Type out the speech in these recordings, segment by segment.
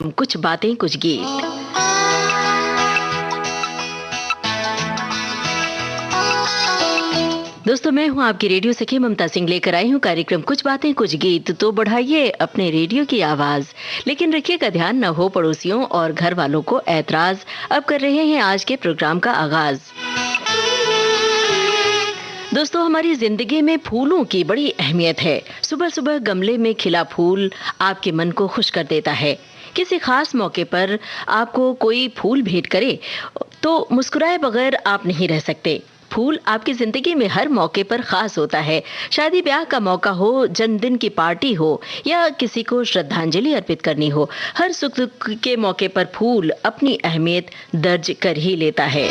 कुछ बातें कुछ गीत। दोस्तों, मैं हूं आपकी रेडियो सखी ममता सिंह, लेकर आई हूं कार्यक्रम कुछ बातें कुछ गीत। तो बढ़ाइए अपने रेडियो की आवाज, लेकिन रखिएगा ध्यान न हो पड़ोसियों और घर वालों को ऐतराज। अब कर रहे हैं आज के प्रोग्राम का आगाज। दोस्तों, हमारी जिंदगी में फूलों की बड़ी अहमियत है। सुबह सुबह गमले में खिला फूल आपके मन को खुश कर देता है। किसी खास मौके पर आपको कोई फूल भेंट करे तो मुस्कुराए बगैर आप नहीं रह सकते। फूल आपकी जिंदगी में हर मौके पर खास होता है। शादी ब्याह का मौका हो, जन्मदिन की पार्टी हो या किसी को श्रद्धांजलि अर्पित करनी हो, हर सुख दुख के मौके पर फूल अपनी अहमियत दर्ज कर ही लेता है।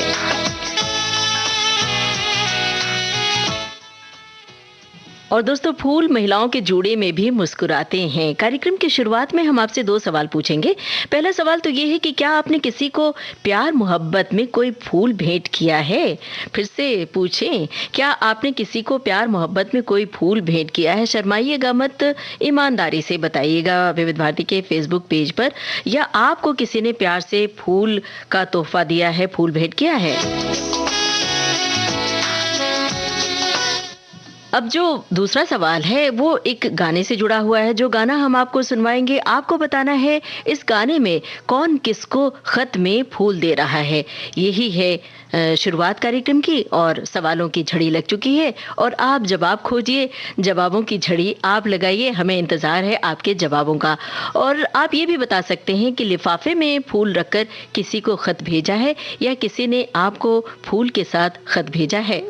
और दोस्तों, फूल महिलाओं के जोड़े में भी मुस्कुराते हैं। कार्यक्रम की शुरुआत में हम आपसे 2 सवाल पूछेंगे। पहला सवाल तो ये है कि क्या आपने किसी को प्यार मोहब्बत में कोई फूल भेंट किया है? फिर से पूछें, क्या आपने किसी को प्यार मोहब्बत में कोई फूल भेंट किया है? शर्माइएगा मत, ईमानदारी से बताइएगा विविध भारती के फेसबुक पेज पर। या आपको किसी ने प्यार से फूल का तोहफा दिया है, फूल भेंट किया है? अब जो दूसरा सवाल है वो एक गाने से जुड़ा हुआ है। जो गाना हम आपको सुनवाएंगे, आपको बताना है इस गाने में कौन किसको खत में फूल दे रहा है। यही है शुरुआत कार्यक्रम की, और सवालों की झड़ी लग चुकी है और आप जवाब खोजिए। जवाबों की झड़ी आप लगाइए, हमें इंतजार है आपके जवाबों का। और आप ये भी बता सकते हैं कि लिफाफे में फूल रखकर किसी को खत भेजा है या किसी ने आपको फूल के साथ खत भेजा है।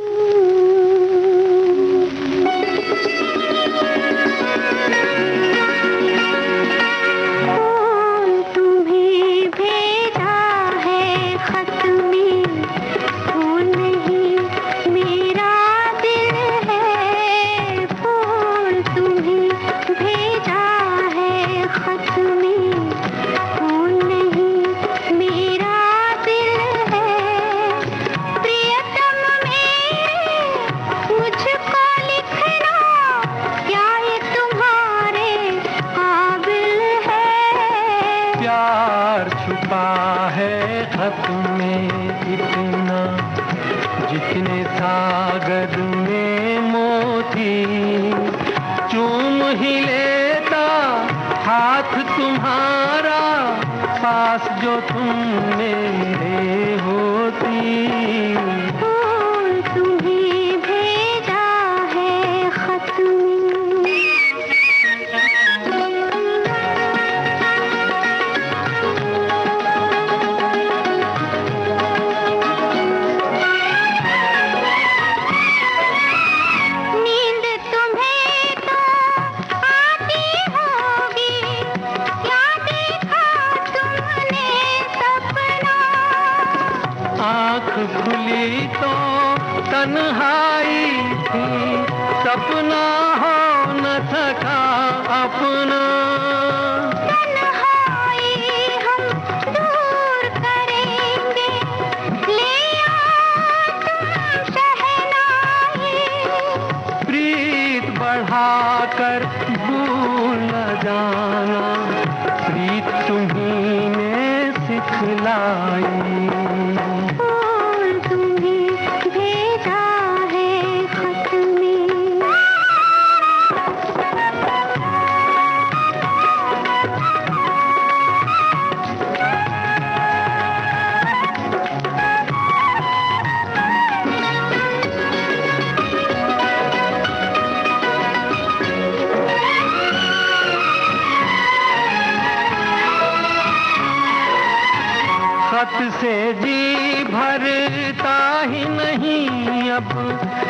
से जी भरता ही नहीं, अब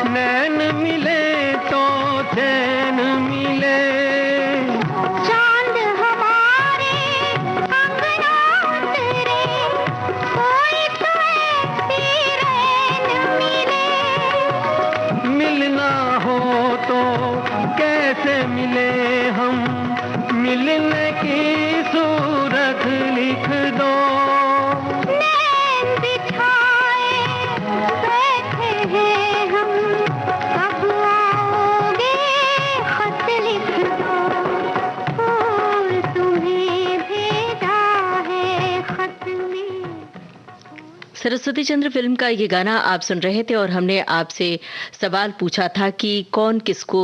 नैन मिले तो चैन मिले। चांद हमारे अंगना उतरे, कोई तो ऐसी रैन मिले। मिलना हो तो कैसे मिले हम, मिलने की सूरत लिख दो। सरस्वती चंद्र फिल्म का ये गाना आप सुन रहे थे और हमने आपसे सवाल पूछा था कि कौन किसको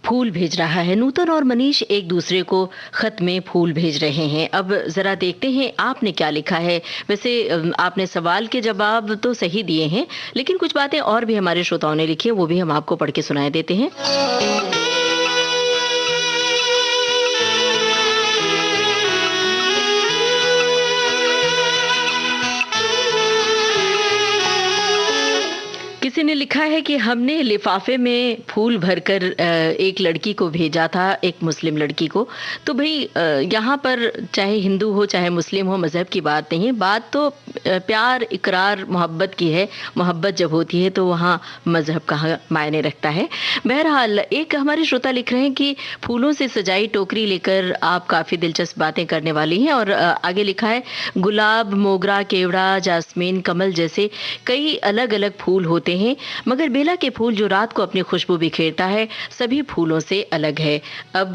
फूल भेज रहा है। नूतन और मनीष एक दूसरे को खत में फूल भेज रहे हैं। अब जरा देखते हैं आपने क्या लिखा है। वैसे आपने सवाल के जवाब तो सही दिए हैं, लेकिन कुछ बातें और भी हमारे श्रोताओं ने लिखी है, वो भी हम आपको पढ़ के सुनाए देते हैं। किसी ने लिखा है कि हमने लिफाफे में फूल भरकर एक लड़की को भेजा था, एक मुस्लिम लड़की को। तो भाई यहाँ पर चाहे हिंदू हो चाहे मुस्लिम हो, मजहब की बात नहीं है, बात तो प्यार, इकरार, मोहब्बत की है। मोहब्बत जब होती है तो वहाँ मजहब कहाँ मायने रखता है। बहरहाल एक हमारे श्रोता लिख रहे हैं कि फूलों से सजाई टोकरी लेकर आप काफ़ी दिलचस्प बातें करने वाली हैं। और आगे लिखा है गुलाब, मोगरा, केवड़ा, जास्मीन, कमल जैसे कई अलग अलग फूल होते हैं, मगर बेला के फूल जो रात को अपनी खुशबू बिखेरता है सभी फूलों से अलग है। अब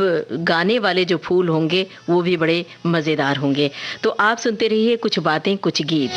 गाने वाले जो फूल होंगे वो भी बड़े मजेदार होंगे। तो आप सुनते रहिए कुछ बातें कुछ गीत।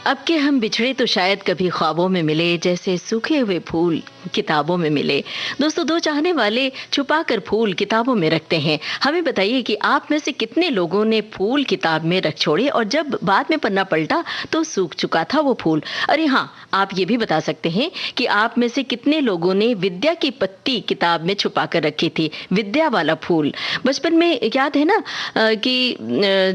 अब के हम बिछड़े तो शायद कभी ख्वाबों में मिले, जैसे सूखे हुए फूल किताबों में मिले। दोस्तों, दो चाहने वाले छुपा कर फूल किताबों में रखते हैं। हमें बताइए कि आप में से कितने लोगों ने फूल किताब में रख छोड़े और जब बाद में पन्ना पलटा तो सूख चुका था वो फूल। अरे हाँ, आप ये भी बता सकते हैं कि आप में से कितने लोगों ने विद्या की पत्ती किताब में छुपा कर रखी थी, विद्या वाला फूल। बचपन में याद है ना कि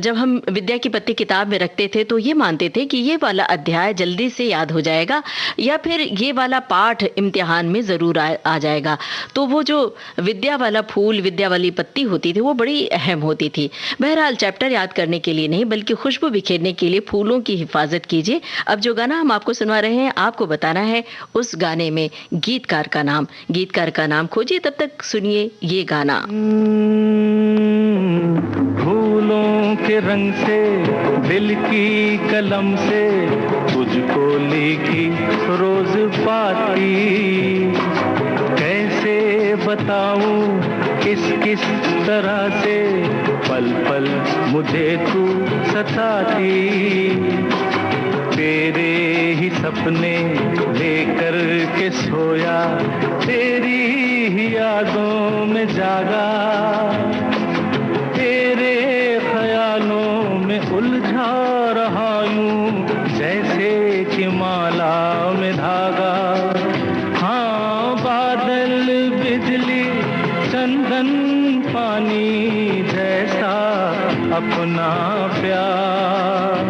जब हम विद्या की पत्ती किताब में रखते थे तो ये मानते थे कि ये वाला अध्याय जल्दी से याद हो जाएगा या फिर ये वाला पाठ इम्तिहान में जरूर आ जाएगा। तो वो जो विद्या वाला फूल, विद्या वाली पत्ती होती थी वो बड़ी अहम होती थी। बहरहाल चैप्टर याद करने के लिए नहीं बल्कि खुशबू बिखेरने के लिए फूलों की हिफाजत कीजिए। अब जो गाना हम आपको सुनवा रहे हैं आपको बताना है उस गाने में गीतकार का नाम। गीतकार का नाम खोजिए, तब तक सुनिए ये गाना। फूलों के रंग से, दिल की कलम से तुझको लिखी रोज पाती, कैसे बताऊं किस किस तरह से पल पल मुझे तू सताती। तेरे ही सपने लेकर के सोया, तेरी ही यादों में जागा, तेरे ख्यालों में उलझा रहा यूं जैसे कि माला में धागा। हाँ, बादल, बिजली, चंदन, पानी जैसा अपना प्यार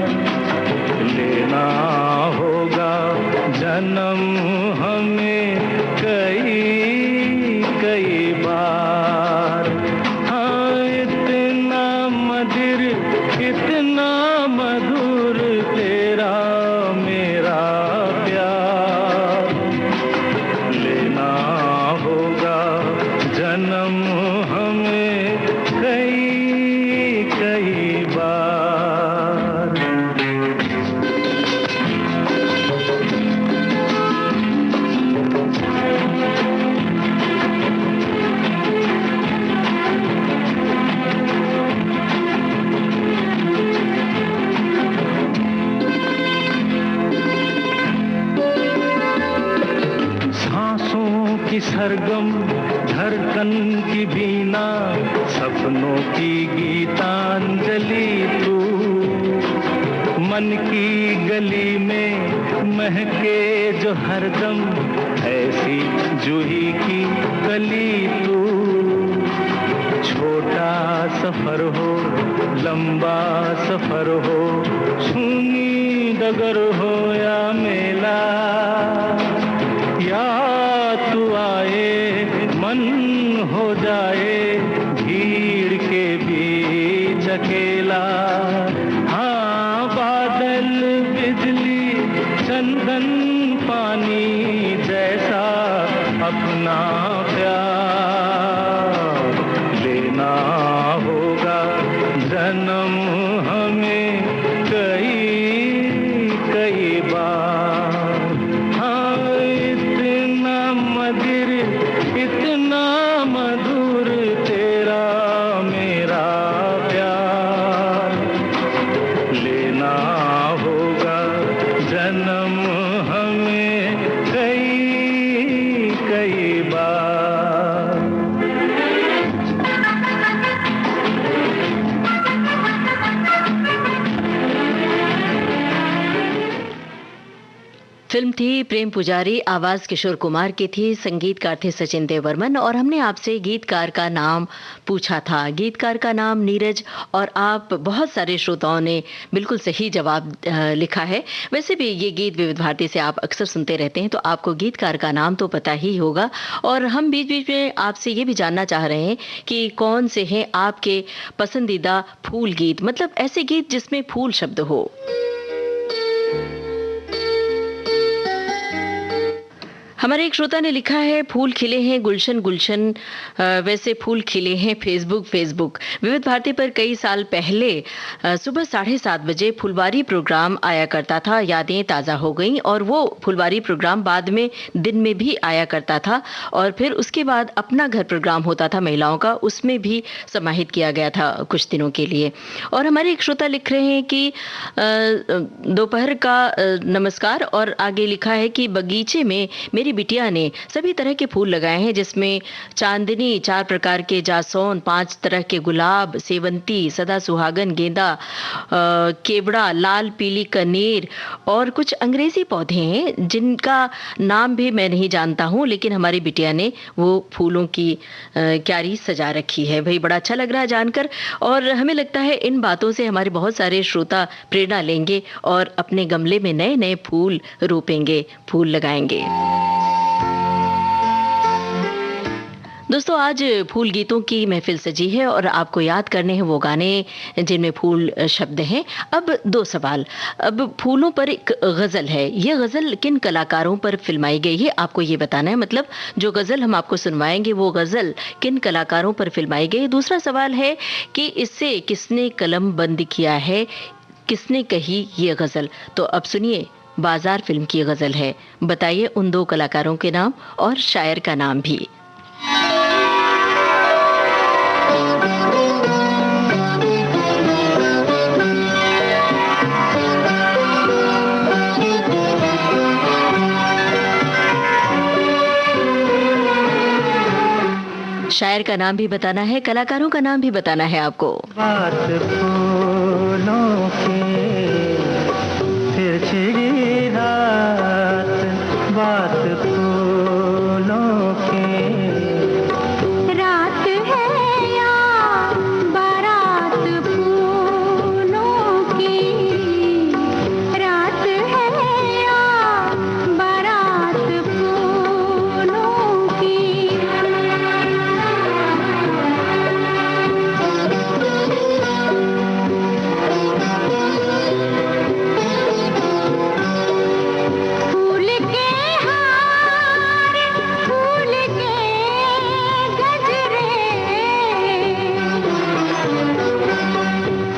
लेना होगा जन्म हमें कई कई बार। हाँ, इतना मधुर, इतना मधुर तेरा मेरा प्यार लेना होगा जन्म हमें कई कई बार। सांसों की सरगम, धड़कन की बीना, सपनों की गीतांजलि तू, मन की गली में महके जो हरदम ऐसी जूही की कली तू। छोटा सफर हो, लंबा सफर हो, सूनी डगर हो या मेला, या तू आए मन हो जाए भीड़ के बीच अकेला। हाँ, बादल, बिजली, चंदन, पानी जैसा अपना प्यार लेना होगा जन्म हमें कई कई बार। हाँ, इतना मधुर, इतना मधुर तेरा मेरा प्यार फिल्म थी प्रेम पुजारी, आवाज किशोर कुमार की थी, संगीतकार थे सचिन देव बर्मन। और हमने आपसे गीतकार का नाम पूछा था। गीतकार का नाम नीरज, और आप बहुत सारे श्रोताओं ने बिल्कुल सही जवाब लिखा है। वैसे भी ये गीत विविध भारती से आप अक्सर सुनते रहते हैं, तो आपको गीतकार का नाम तो पता ही होगा। और हम बीच बीच में आपसे ये भी जानना चाह रहे हैं कि कौन से हैं आपके पसंदीदा फूल गीत, मतलब ऐसे गीत जिसमें फूल शब्द हो। हमारे एक श्रोता ने लिखा है, फूल खिले हैं गुलशन गुलशन, वैसे फूल खिले हैं फेसबुक। विविध भारती पर कई साल पहले सुबह 7:30 बजे फुलवारी प्रोग्राम आया करता था। यादें ताज़ा हो गईं, और वो फुलवारी प्रोग्राम बाद में दिन में भी आया करता था, और फिर उसके बाद अपना घर प्रोग्राम होता था महिलाओं का, उसमें भी समाहित किया गया था कुछ दिनों के लिए। और हमारे एक श्रोता लिख रहे हैं कि दोपहर का नमस्कार, और आगे लिखा है कि बगीचे में मेरी बिटिया ने सभी तरह के फूल लगाए हैं, जिसमें चांदनी, 4 प्रकार के जासौन, 5 तरह के गुलाब, सेवंती, सदा सुहागन, गेंदा, केवड़ा, लाल पीली कनेर, और कुछ अंग्रेजी पौधे हैं जिनका नाम भी मैं नहीं जानता हूं, लेकिन हमारी बिटिया ने वो फूलों की क्यारी सजा रखी है। भाई बड़ा अच्छा लग रहा है जानकर, और हमें लगता है इन बातों से हमारे बहुत सारे श्रोता प्रेरणा लेंगे और अपने गमले में नए नए फूल रोपेंगे, फूल लगाएंगे। दोस्तों, आज फूल गीतों की महफिल सजी है, और आपको याद करने हैं वो गाने जिनमें फूल शब्द हैं। अब 2 सवाल। अब फूलों पर एक गजल है, ये गजल किन कलाकारों पर फिल्माई गई है, आपको ये बताना है। मतलब जो गजल हम आपको सुनवाएंगे वो गजल किन कलाकारों पर फिल्माई गई। दूसरा सवाल है कि इससे किसने कलम बंद किया है, किसने कही ये गजल। तो अब सुनिए, बाजार फिल्म की गजल है, बताइए उन 2 कलाकारों के नाम और शायर का नाम भी। शायर का नाम भी बताना है, कलाकारों का नाम भी बताना है आपको। बात फूलों की फिर छिड़ी रात, बात फूलों की। रात है या बारात फूलों की, रात है या बारात फूलों की। फूल के हार, फूल के गजरे,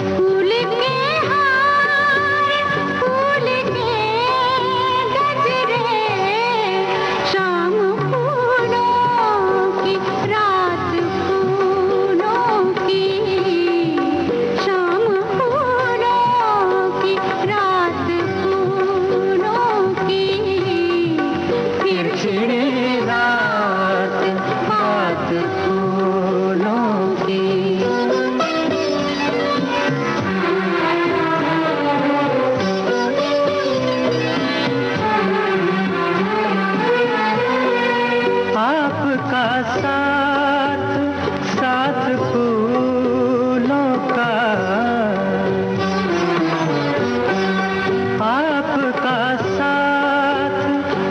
फूल के हार, फूल के गजरे, शाम फूलों की, रात फूलों की, शाम फूलों की, रात फूलों की। फिर छिड़ी रात, बात फूलों की। आपका साथ, साथ फूलों का, आपका साथ,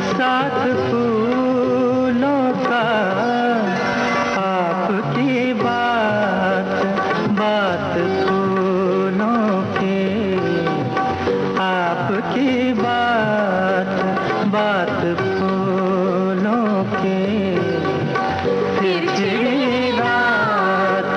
साथ फूलों का। आपकी बात, बात फूलों की। आपकी बात, बात फूलों की। फिर छिड़ी रात,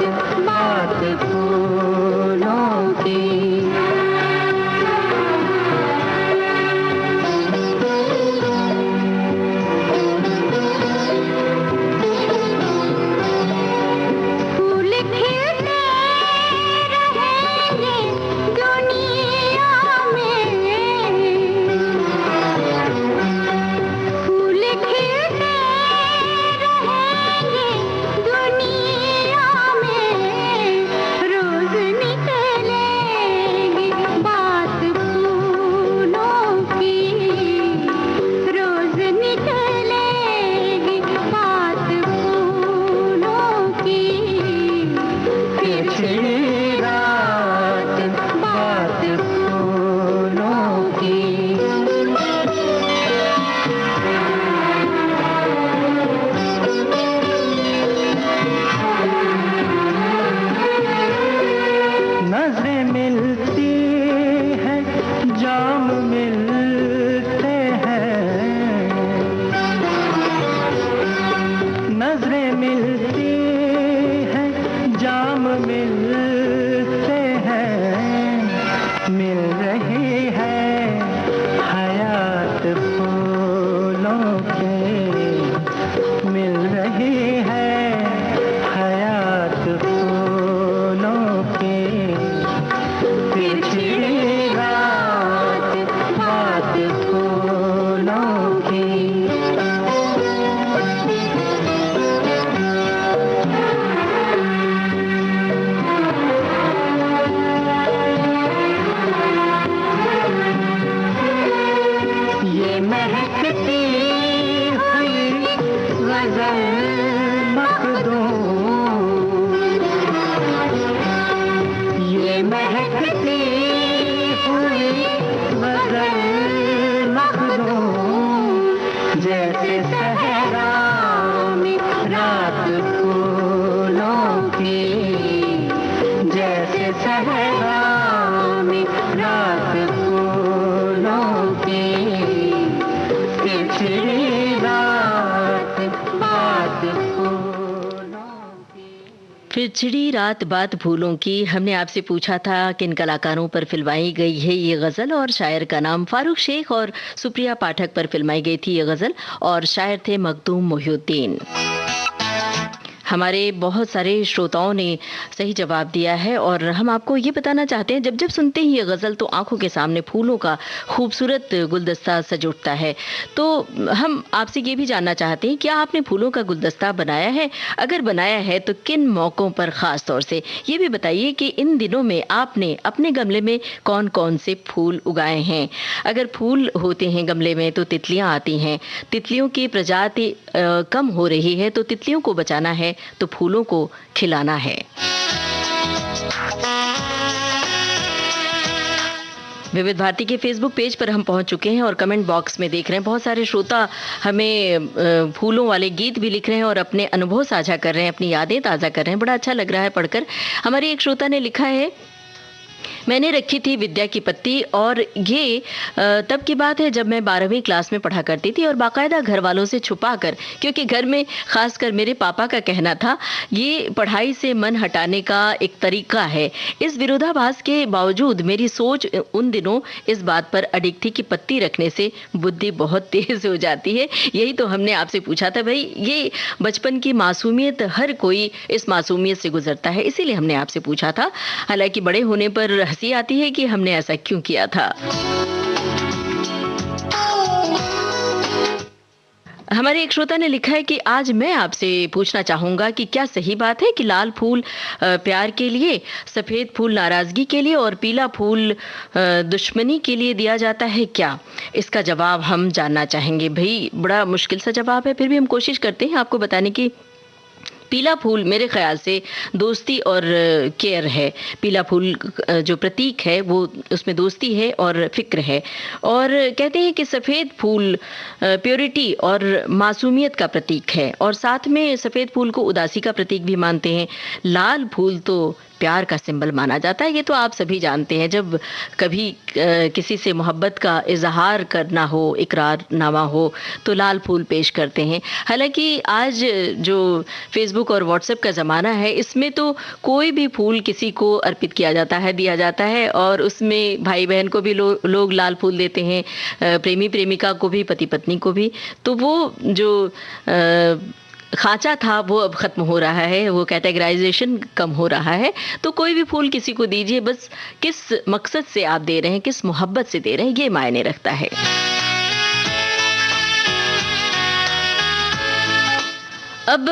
मिलते हैं, मिल रही है हयात फूलों के, मिल रही है हयात फूलों के। फिर छिड़ी रात बात फूलों की। ये महकती हुई गजल मखदूम, ये महकती हुई गजल मखदूम, जैसे सहरा में रात फूलों की, जैसे सहरा में रात फूलों की। पिछड़ी रात बात फूलों की। पिछड़ी रात बात फूलों की। हमने आपसे पूछा था किन कलाकारों पर फिल्माई गई है ये गजल, और शायर का नाम फारूक शेख और सुप्रिया पाठक पर फिल्माई गई थी ये गजल, और शायर थे मखदूम मोहिउद्दीन। हमारे बहुत सारे श्रोताओं ने सही जवाब दिया है, और हम आपको ये बताना चाहते हैं, जब जब सुनते ही ये गज़ल तो आंखों के सामने फूलों का खूबसूरत गुलदस्ता सज उठता है। तो हम आपसे ये भी जानना चाहते हैं, क्या आपने फूलों का गुलदस्ता बनाया है? अगर बनाया है तो किन मौक़ों पर ख़ास तौर से? ये भी बताइए कि इन दिनों में आपने अपने गमले में कौन कौन से फूल उगाए हैं। अगर फूल होते हैं गमले में तो तितलियाँ आती हैं, तितलियों की प्रजाति कम हो रही है, तो तितलियों को बचाना है तो फूलों को खिलाना है। विविध भारती के फेसबुक पेज पर हम पहुंच चुके हैं और कमेंट बॉक्स में देख रहे हैं बहुत सारे श्रोता हमें फूलों वाले गीत भी लिख रहे हैं और अपने अनुभव साझा कर रहे हैं, अपनी यादें ताज़ा कर रहे हैं। बड़ा अच्छा लग रहा है पढ़कर। हमारे एक श्रोता ने लिखा है, मैंने रखी थी विद्या की पत्ती, और ये तब की बात है जब मैं 12वीं क्लास में पढ़ा करती थी, और बाकायदा घर वालों से छुपा कर, क्योंकि घर में खासकर मेरे पापा का कहना था ये पढ़ाई से मन हटाने का एक तरीका है। इस विरोधाभास के बावजूद मेरी सोच उन दिनों इस बात पर अडिग थी कि पत्ती रखने से बुद्धि बहुत तेज हो जाती है। यही तो हमने आपसे पूछा था भाई, ये बचपन की मासूमियत, हर कोई इस मासूमियत से गुजरता है, इसीलिए हमने आपसे पूछा था। हालांकि बड़े होने पर हंसी आती है कि हमने ऐसा क्यों किया था। हमारे एक श्रोता ने लिखा है कि आज मैं आपसे पूछना चाहूंगा कि क्या सही बात है कि लाल फूल प्यार के लिए, सफेद फूल नाराजगी के लिए और पीला फूल दुश्मनी के लिए दिया जाता है क्या? इसका जवाब हम जानना चाहेंगे। भाई बड़ा मुश्किल सा जवाब है, फिर भी हम कोशिश करते हैं आपको बताने की। पीला फूल मेरे ख्याल से दोस्ती और केयर है। पीला फूल जो प्रतीक है वो उसमें दोस्ती है और फिक्र है। और कहते हैं कि सफ़ेद फूल प्योरिटी और मासूमियत का प्रतीक है, और साथ में सफ़ेद फूल को उदासी का प्रतीक भी मानते हैं। लाल फूल तो प्यार का सिंबल माना जाता है। ये तो आप सभी जानते हैं, जब कभी किसी से मोहब्बत का इजहार करना हो, इकरारनामा हो, तो लाल फूल पेश करते हैं। हालांकि आज जो फेसबुक और व्हाट्सएप का ज़माना है, इसमें तो कोई भी फूल किसी को अर्पित किया जाता है, दिया जाता है, और उसमें भाई बहन को भी लोग लाल फूल देते हैं, प्रेमी प्रेमिका को भी, पति पत्नी को भी। तो वो जो खांचा था वो अब खत्म हो रहा है, वो कैटेगराइजेशन कम हो रहा है। तो कोई भी फूल किसी को दीजिए, बस किस मकसद से आप दे रहे हैं, किस मोहब्बत से दे रहे हैं, ये मायने रखता है। अब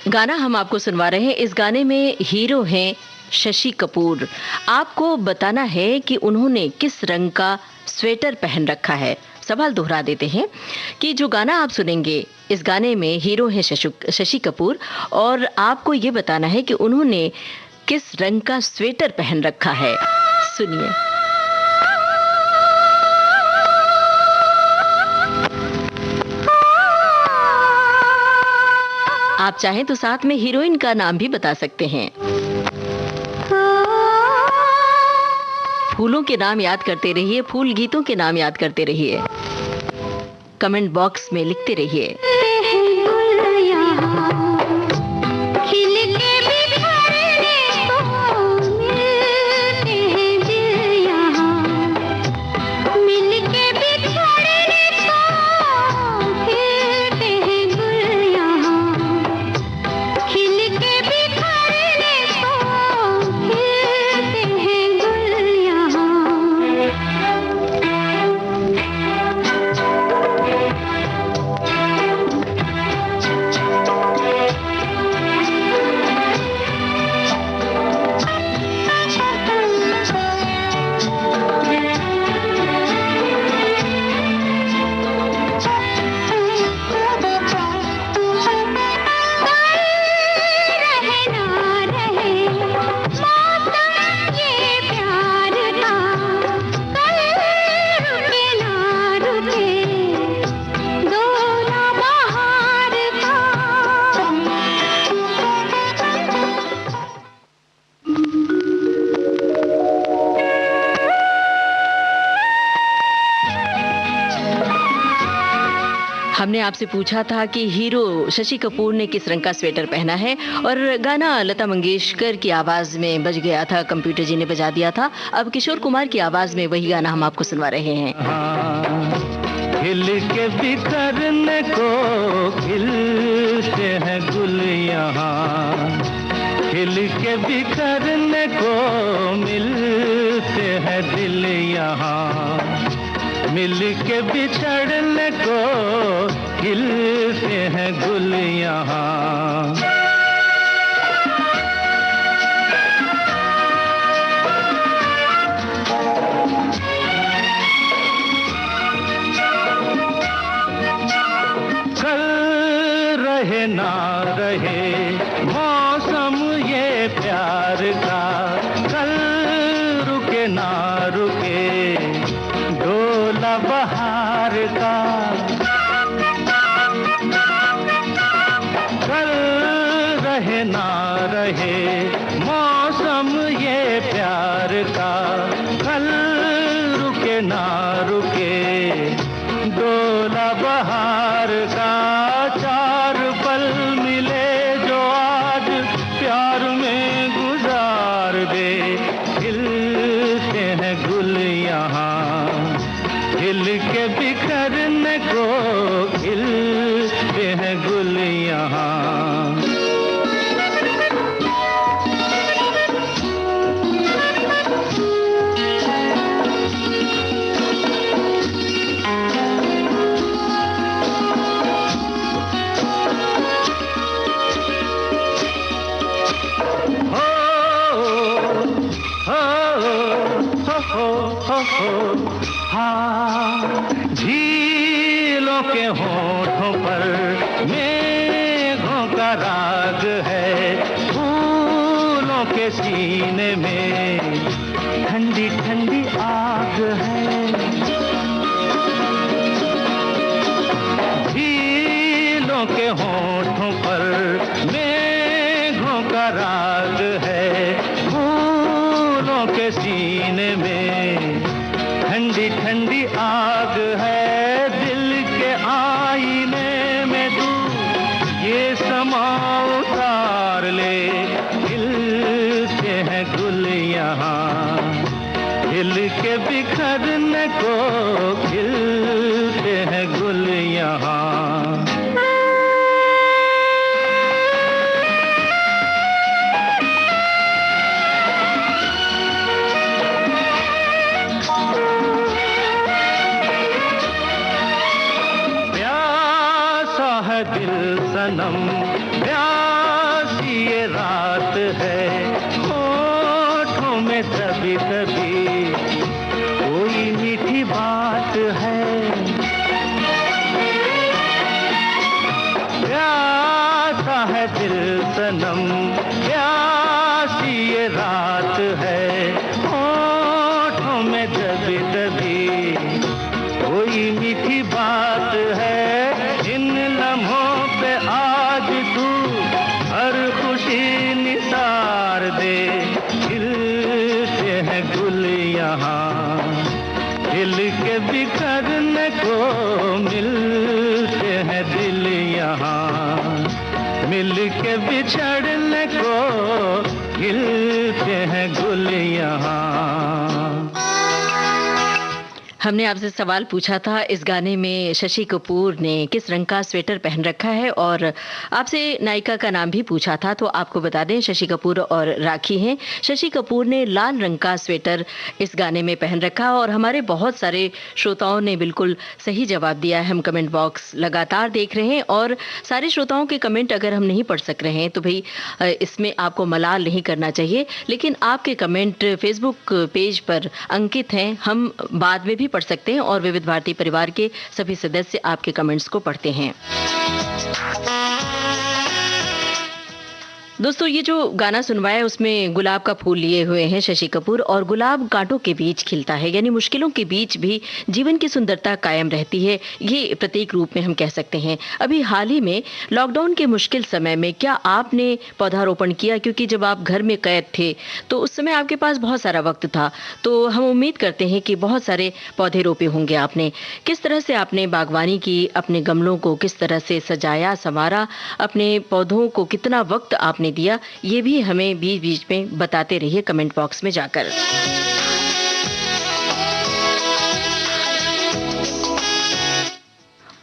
गाना हम आपको सुनवा रहे हैं। इस गाने में हीरो हैं शशि कपूर। आपको बताना है कि उन्होंने किस रंग का स्वेटर पहन रखा है। सवाल दोहरा देते हैं कि जो गाना आप सुनेंगे, इस गाने में हीरो हैं शशि कपूर, और आपको ये बताना है कि उन्होंने किस रंग का स्वेटर पहन रखा है। सुनिए। आप चाहें तो साथ में हीरोइन का नाम भी बता सकते हैं। फूलों के नाम याद करते रहिए, फूल गीतों के नाम याद करते रहिए, कमेंट बॉक्स में लिखते रहिए। खिल के बिखरने को हमने आपसे पूछा था कि हीरो शशि कपूर ने किस रंग का स्वेटर पहना है और गाना लता मंगेशकर की आवाज में बज गया था, कंप्यूटर जी ने बजा दिया था। अब किशोर कुमार की आवाज में वही गाना हम आपको सुनवा रहे हैं। खिल के बिखरने को खिलते हैं गुल यहाँ, खिल के बिखरने को मिलते हैं दिल यहाँ, मिल के बिछड़ने को खिलते हैं गुल यहाँ। कल रहे ना रहे मौसम ये प्यार का, कल रुके ना रुके डोला बहार का, कल रहे ना रहे मौसम ये प्यार का, कल रुके ना रुके डोला बहार का। चार पल मिले जो आज प्यार में गुजार दे, खिलते हैं गुल यहाँ, खिल के बिखरने को खिलते हैं गुल यहाँ। हाँ, झीलों के होठों पर मेघों का राग है, फूलों के सीने में ठंडी ठंडी आग है, झीलों के होठों पर मेघों का राग है, फूलों के सीने में ठंडी ठंडी आग है। दिल के आईने में तू ये समा उतार ले, खिलते हैं गुल यहाँ, खिल के बिखरने को खिलते हैं गुल यहाँ। दिल सनम प्यासी ये रात है, होठों में तभी तभी कोई मीठी बात है, प्यासा है दिल सनम प्यासी ये रात है, होठों में तभी तभी कोई मीठी बात है। इन लम्हों पे आज तू हर खुशी निसार दे, खिलते हैं गुल यहाँ, खिल के बिखरने को मिलते हैं दिल यहाँ, मिल के बिछड़ने को खिलते हैं गुल यहाँ। हमने आपसे सवाल पूछा था इस गाने में शशि कपूर ने किस रंग का स्वेटर पहन रखा है और आपसे नायिका का नाम भी पूछा था, तो आपको बता दें शशि कपूर और राखी हैं। शशि कपूर ने लाल रंग का स्वेटर इस गाने में पहन रखा और हमारे बहुत सारे श्रोताओं ने बिल्कुल सही जवाब दिया है। हम कमेंट बॉक्स लगातार देख रहे हैं और सारे श्रोताओं के कमेंट अगर हम नहीं पढ़ सक रहे हैं तो भाई इसमें आपको मलाल नहीं करना चाहिए, लेकिन आपके कमेंट फेसबुक पेज पर अंकित हैं, हम बाद में भी पढ़ सकते हैं और विविध भारती परिवार के सभी सदस्य आपके कमेंट्स को पढ़ते हैं। दोस्तों ये जो गाना सुनवाया उसमें गुलाब का फूल लिए हुए हैं शशि कपूर, और गुलाब कांटों के बीच खिलता है, यानी मुश्किलों के बीच भी जीवन की सुंदरता कायम रहती है, ये प्रतीक रूप में हम कह सकते हैं। अभी हाल ही में लॉकडाउन के मुश्किल समय में क्या आपने पौधारोपण किया? क्योंकि जब आप घर में कैद थे तो उस समय आपके पास बहुत सारा वक्त था, तो हम उम्मीद करते हैं कि बहुत सारे पौधे रोपे होंगे आपने। किस तरह से आपने बागवानी की, अपने गमलों को किस तरह से सजाया संवारा, अपने पौधों को कितना वक्त आपने दिया, ये भी हमें बीच बीच में बताते रहिए कमेंट बॉक्स में जाकर।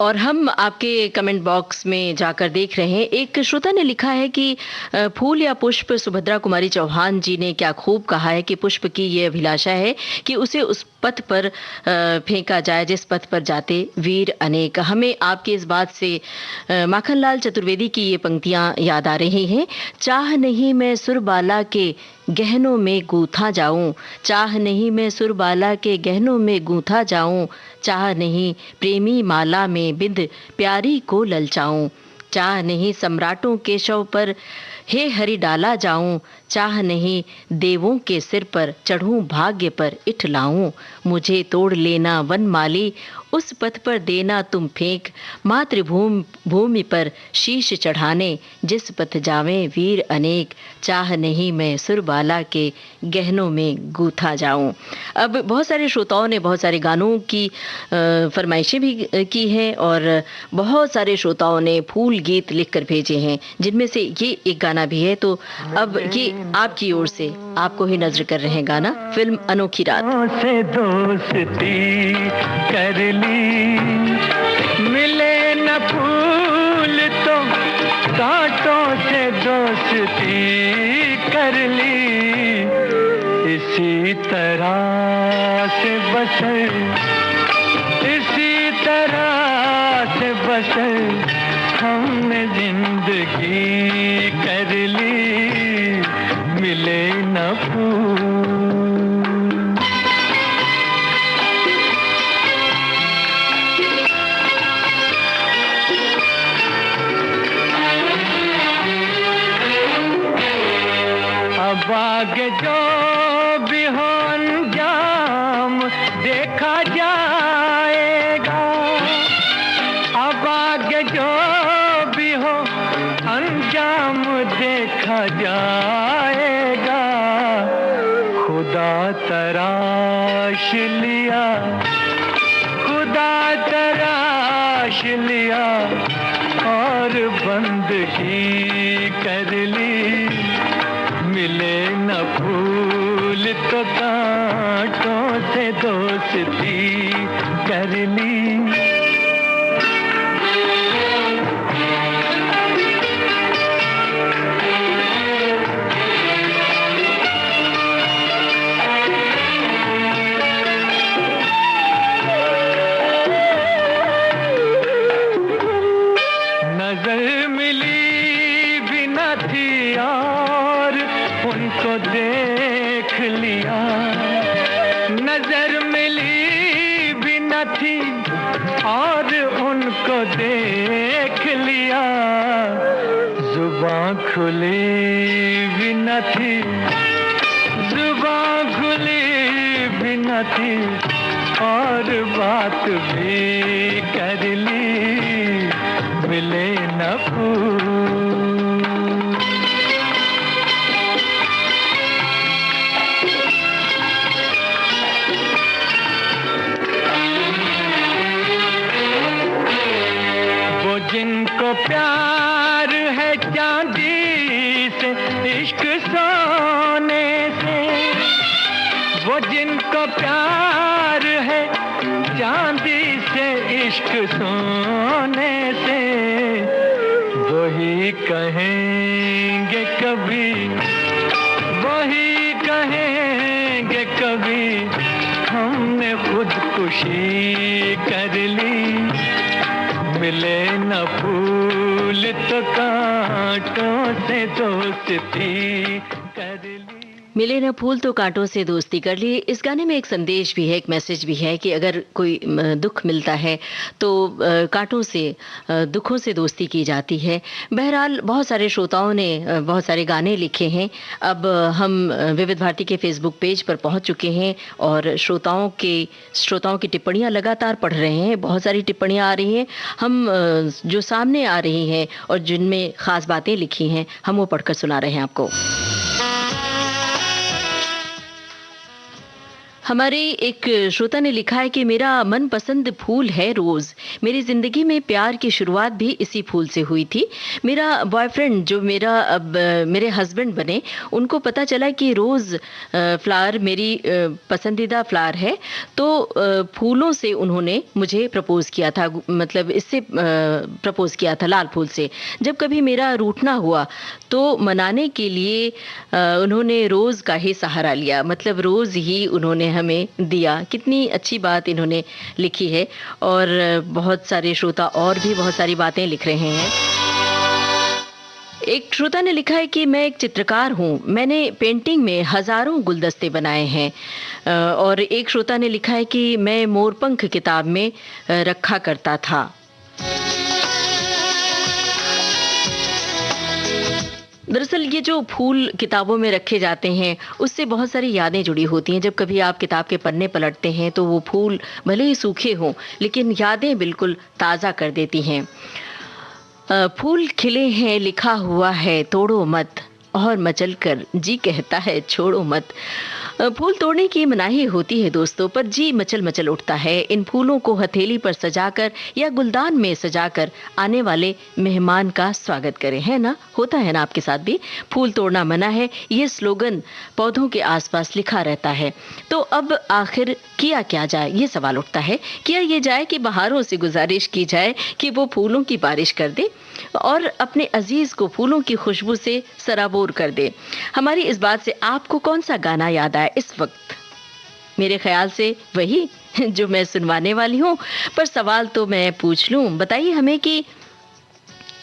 और हम आपके कमेंट बॉक्स में जाकर देख रहे हैं, एक श्रोता ने लिखा है कि फूल या पुष्प, सुभद्रा कुमारी चौहान जी ने क्या खूब कहा है कि पुष्प की ये अभिलाषा है कि उसे उस पथ पर फेंका जाए जिस पथ पर जाते वीर अनेक। हमें आपकी इस बात से माखनलाल चतुर्वेदी की ये पंक्तियां याद आ रही हैं। चाह नहीं मैं सुरबाला के गहनों में गूंथा जाऊं, चाह नहीं मैं सुरबाला के गहनों में गूंथा जाऊं, चाह नहीं प्रेमी माला में बिंद प्यारी को ललचाऊं, चाह नहीं सम्राटों के शव पर हे हरि डाला जाऊं, चाह नहीं देवों के सिर पर चढ़ूं भाग्य पर इठलाऊं, मुझे तोड़ लेना वनमाली उस पथ पर देना तुम फेंक, भूमि पर शीश चढ़ाने जिस पथ जावें वीर अनेक, चाह नहीं मैं सुरबाला के गहनों में गूंथा जाऊं। अब बहुत सारे श्रोताओं ने बहुत सारे गानों की फरमाइशें भी की हैं, और बहुत सारे श्रोताओं ने फूल गीत लिखकर भेजे हैं, जिनमें से ये एक गाना भी है। तो अब ये आपकी ओर से आपको ही नजर कर रहे हैं गाना, फिल्म अनोखी रात। से दोस्ती कर ली, मिले न फूल तो कांटों से दोस्ती कर ली, इसी तरह से बसर, इसी तरह से बसर हमने जिंदगी कर ली, मिले न फूल। अब आगे जो भी हो अंजाम देखा जाएगा, अब आगे जो भी हो अंजाम देखा जाएगा, खुदा तराश लिया, खुदा तराश लिया और बंदगी कर ली, मिले न फूल तो कांटों से दोस्ती कर ली। नजर मिली भी न थी और उनको देख लिया, नजर मिली भी न थी और उनको देख लिया, जुबान खुली भी न थी, जुबान खुली भी न थी और बात भी कर ली, मिले न फूल। वो जिनको प्यार है चांदी से, इश्क सोने से, वो जिनको प्यार है चांदी से, इश्क सोने से, वही कहेंगे कभी, वही कहेंगे कभी हमने खुदकुशी कर ली, मिले न फूल तो कांटों से दोस्ती कर ली। मिले न फूल तो कांटों से दोस्ती कर ली। इस गाने में एक संदेश भी है, एक मैसेज भी है कि अगर कोई दुख मिलता है तो कांटों से दुखों से दोस्ती की जाती है। बहरहाल बहुत सारे श्रोताओं ने बहुत सारे गाने लिखे हैं। अब हम विविध भारती के फेसबुक पेज पर पहुंच चुके हैं और श्रोताओं की टिप्पणियां लगातार पढ़ रहे हैं। बहुत सारी टिप्पणियां आ रही हैं। हम जो सामने आ रही हैं और जिनमें खास बातें लिखी हैं, हम वो पढ़कर सुना रहे हैं आपको। हमारे एक श्रोता ने लिखा है कि मेरा मनपसंद फूल है रोज़। मेरी ज़िंदगी में प्यार की शुरुआत भी इसी फूल से हुई थी। मेरा बॉयफ्रेंड जो मेरे हस्बैंड बने, उनको पता चला कि रोज़ फ्लावर मेरी पसंदीदा फ्लावर है, तो फूलों से उन्होंने मुझे प्रपोज़ किया था, मतलब इससे प्रपोज़ किया था लाल फूल से। जब कभी मेरा रूठना हुआ तो मनाने के लिए उन्होंने रोज़ का ही सहारा लिया, मतलब रोज़ ही उन्होंने हमें दिया। कितनी अच्छी बात इन्होंने लिखी है। और बहुत सारे श्रोता और भी बहुत सारी बातें लिख रहे हैं। एक श्रोता ने लिखा है कि मैं एक चित्रकार हूँ, मैंने पेंटिंग में हजारों गुलदस्ते बनाए हैं। और एक श्रोता ने लिखा है कि मैं मोरपंख किताब में रखा करता था। दरअसल ये जो फूल किताबों में रखे जाते हैं, उससे बहुत सारी यादें जुड़ी होती हैं। जब कभी आप किताब के पन्ने पलटते हैं तो वो फूल भले ही सूखे हों, लेकिन यादें बिल्कुल ताज़ा कर देती हैं। फूल खिले हैं, लिखा हुआ है तोड़ो मत, और मचल कर जी कहता है छोड़ो मत। फूल तोड़ने की मनाही होती है दोस्तों, पर जी मचल मचल उठता है। इन फूलों को हथेली पर सजाकर या गुलदान में सजाकर आने वाले मेहमान का स्वागत करें, है ना? होता है ना आपके साथ भी? फूल तोड़ना मना है, ये स्लोगन पौधों के आसपास लिखा रहता है। तो अब आखिर किया क्या जाए, ये सवाल उठता है। किया ये जाए कि बहारों से गुजारिश की जाए कि वो फूलों की बारिश कर दे और अपने अजीज को फूलों की खुशबू से सराबोर कर दे। हमारी इस बात से आपको कौन सा गाना याद आया इस वक्त? मेरे ख्याल से वही जो मैं सुनवाने वाली हूँ, पर सवाल तो मैं पूछ लूं। बताइए हमें कि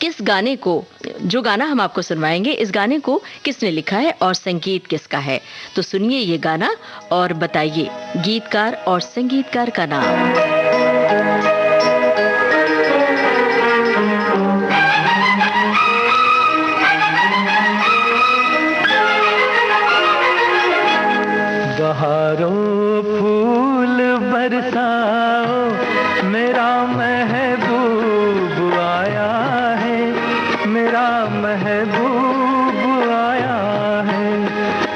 किस गाने को, जो गाना हम आपको सुनवाएंगे, इस गाने को किसने लिखा है और संगीत किसका है? तो सुनिए ये गाना और बताइए गीतकार और संगीतकार का नाम। बहारों फूल बरसाओ, मेरा महबूब आया है, मेरा महबूब आया है।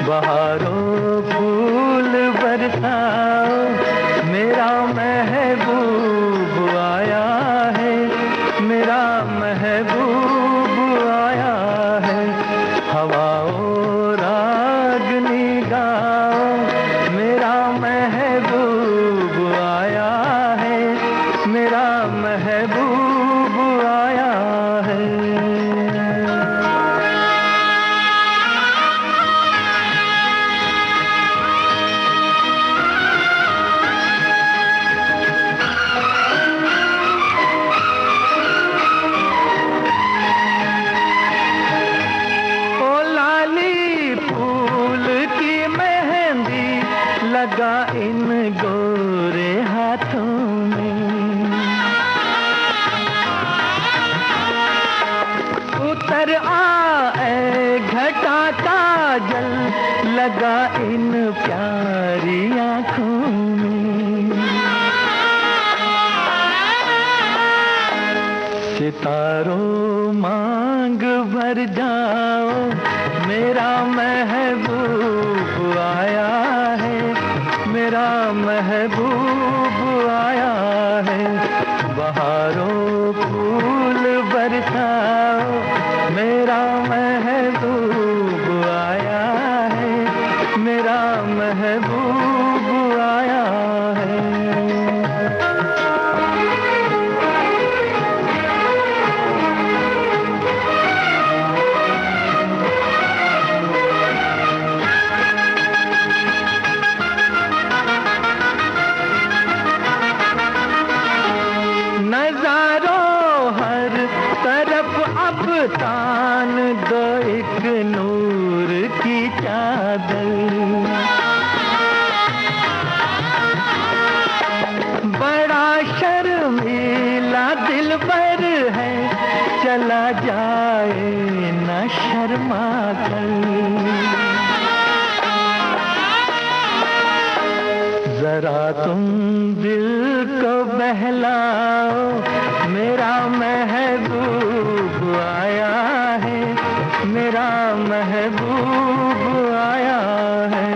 बहारों फूल बरसाओ, मेरा महबूब आया है, मेरा महबूब आया है। हवाओं रागनी गाओ, मेरा महबूब आया है, मेरा महबूब आया है। ओ लाली फूल की मेहंदी लगा इन गोरे हाथों में, उतर आए घटा काजल लगा इन प्यारी आँखों में। सितारों मांग भर जाओ, मेरा महबूब आया है, मेरा महबूब आया है। बहारों फूल बरसाओ, मेरा महबूब आया है, मेरा महबूब आया है। नजारों हर तरफ अब तान दो एक नूर की चादर, जरा तुम दिल को बहलाओ, मेरा महबूब आया है, मेरा महबूब आया है।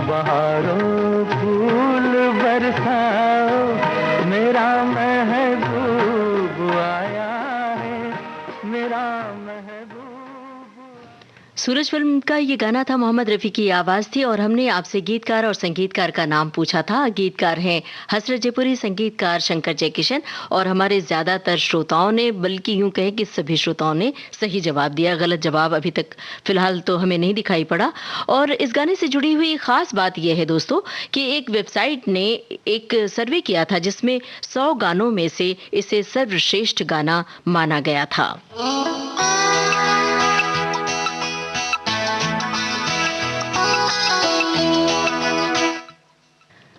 बहारों फूल बरसाओ, मेरा महबूब आया है, मेरा महबूब। सूरज फिल्म का ये गाना था, मोहम्मद रफ़ी की आवाज़ थी और हमने आपसे गीतकार और संगीतकार का नाम पूछा था। गीतकार हैं हसरत जयपुरी, संगीतकार शंकर जयकिशन और हमारे ज़्यादातर श्रोताओं ने, बल्कि यूँ कहें कि सभी श्रोताओं ने सही जवाब दिया। गलत जवाब अभी तक फ़िलहाल तो हमें नहीं दिखाई पड़ा। और इस गाने से जुड़ी हुई ख़ास बात यह है दोस्तों कि एक वेबसाइट ने एक सर्वे किया था जिसमें 100 गानों में से इसे सर्वश्रेष्ठ गाना माना गया था।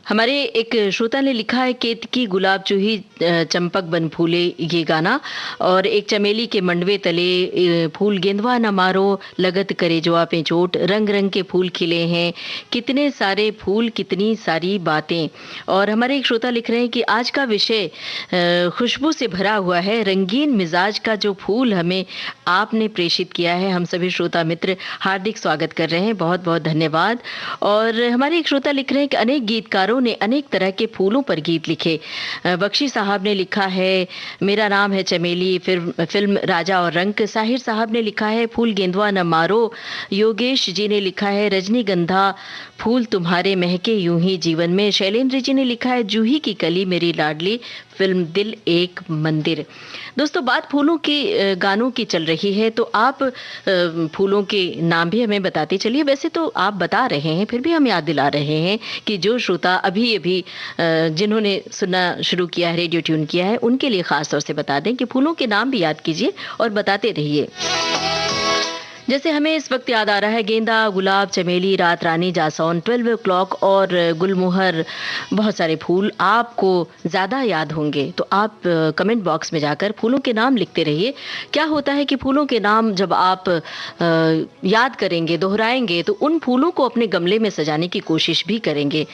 हमारे एक श्रोता ने लिखा है, केतकी गुलाब चूही चंपक बन फूले ये गाना, और एक चमेली के मंडवे तले फूल गेंदवा न मारो लगत करे जवा पे चोट, रंग रंग के फूल खिले हैं, कितने सारे फूल कितनी सारी बातें। और हमारे एक श्रोता लिख रहे हैं कि आज का विषय खुशबू से भरा हुआ है, रंगीन मिजाज का जो फूल हमें आपने प्रेषित किया है। हम सभी श्रोता मित्र हार्दिक स्वागत कर रहे हैं, बहुत बहुत धन्यवाद। और हमारे एक श्रोता लिख रहे हैं कि अनेक गीतकारों ने अनेक तरह के फूलों पर गीत लिखे। बख्शी साहब ने लिखा है मेरा नाम है चमेली, फिर फिल्म राजा और रंक। साहिर साहब ने लिखा है फूल गेंदवा न मारो। योगेश जी ने लिखा है रजनीगंधा फूल तुम्हारे महके यूं ही जीवन में। शैलेंद्र जी ने लिखा है जूही की कली मेरी लाडली, फिल्म दिल एक मंदिर। दोस्तों, बात फूलों के गानों की चल रही है तो आप फूलों के नाम भी हमें बताते चलिए। वैसे तो आप बता रहे हैं, फिर भी हम याद दिला रहे हैं कि जो श्रोता अभी जिन्होंने सुनना शुरू किया है, रेडियो ट्यून किया है, उनके लिए खास तौर से बता दें कि फूलों के नाम भी याद कीजिए और बताते रहिए। जैसे हमें इस वक्त याद आ रहा है गेंदा, गुलाब, चमेली, रात रानी, जासौन, 12 o'clock और गुलमोहर। बहुत सारे फूल आपको ज़्यादा याद होंगे तो आप कमेंट बॉक्स में जाकर फूलों के नाम लिखते रहिए। क्या होता है कि फूलों के नाम जब आप याद करेंगे, दोहराएंगे, तो उन फूलों को अपने गमले में सजाने की कोशिश भी करेंगे।